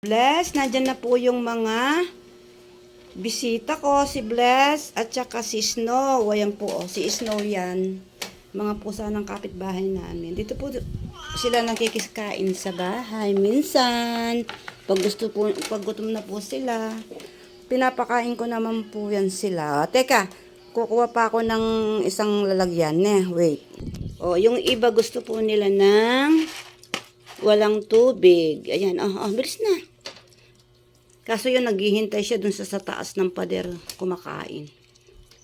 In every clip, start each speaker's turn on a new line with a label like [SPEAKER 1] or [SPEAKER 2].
[SPEAKER 1] Bless, nandyan na po yung mga bisita ko, si Bless at saka si Snow. Ayan po, si Snow yan. Mga pusa ng kapitbahay namin. Dito po sila nakikikain sa bahay. Minsan, pag gutom na po sila, pinapakain ko naman po yan sila. Teka, kukuha pa ako ng isang lalagyan. Wait. O, yung iba gusto po nila ng walang tubig. Ayan, bilis na. Kaso yun, naghihintay siya dun sa taas ng pader kumakain.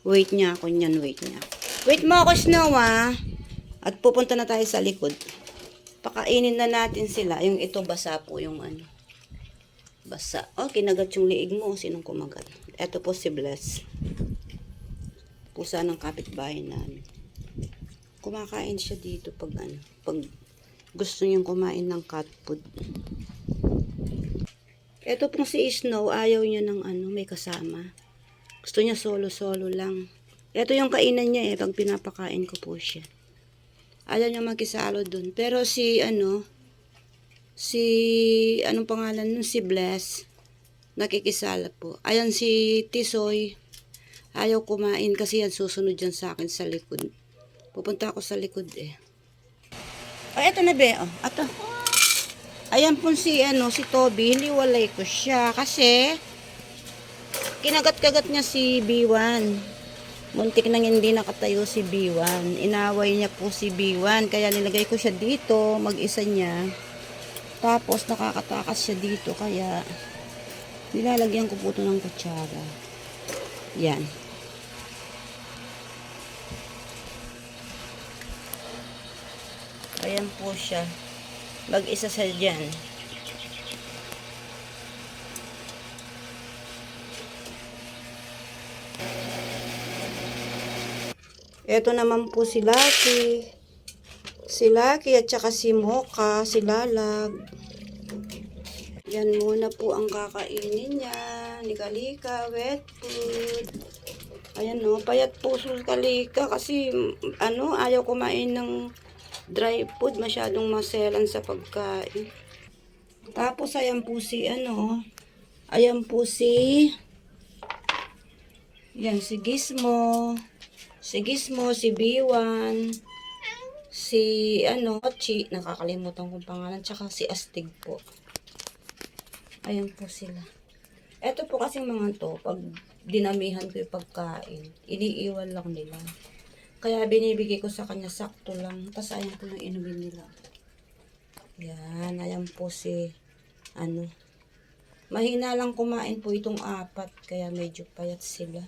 [SPEAKER 1] Wait niya ako niyan, wait niya. Wait mo ako, Snow, At pupunta na tayo sa likod. Pakainin na natin sila. Yung ito, basa po yung ano. Basa. Kinagat yung liig mo. Sinong kumagat? Ito po si Bless. Pusa ng kapitbahay namin. Kumakain siya dito pag gusto niyang kumain ng cat food. Ito pong si Snow, ayaw niya ng may kasama. Gusto niya solo-solo lang. Ito yung kainan niya pag pinapakain ko po siya. Ayaw niya makisalo dun. Pero anong pangalan nun? Si Bless, nakikisala po. Ayan si Tisoy, ayaw kumain kasi yan susunod dyan sa akin sa likod. Pupunta ako sa likod eto na be, ato. Ayan po si Toby, hiniwalay ko siya kasi kinagat-kagat niya si B1. Muntik nang hindi nakatayo si B1. Inaway niya po si B1, kaya nilagay ko siya dito, mag-isa niya. Tapos nakakatakas siya dito, kaya nilalagyan ko po ito ng kutsara. Yan. Ayan po siya. Mag-isa sa dyan. Ito naman po si Lucky. Si Lucky at saka si Mocha, si Lalag. Yan muna po ang kakainin niya. Lika-lika, wet food. Ayan payat po si Kalika kasi ayaw kumain ng dry food, masyadong maselan sa pagkain. Tapos ayan po si ayan po si si Gizmo. Si Gizmo, si B1, si Chi, nakakalimutan kong pangalan, tsaka si Astig po. Ayan po sila. Ito po kasing mga to, pag dinamihan ko yung pagkain, iniiwan lang nila. Kaya binibigay ko sa kanya sakto lang. Tapos ayan po yung inumin nila. Yan, ayan po si mahina lang kumain po itong apat, kaya medyo payat sila.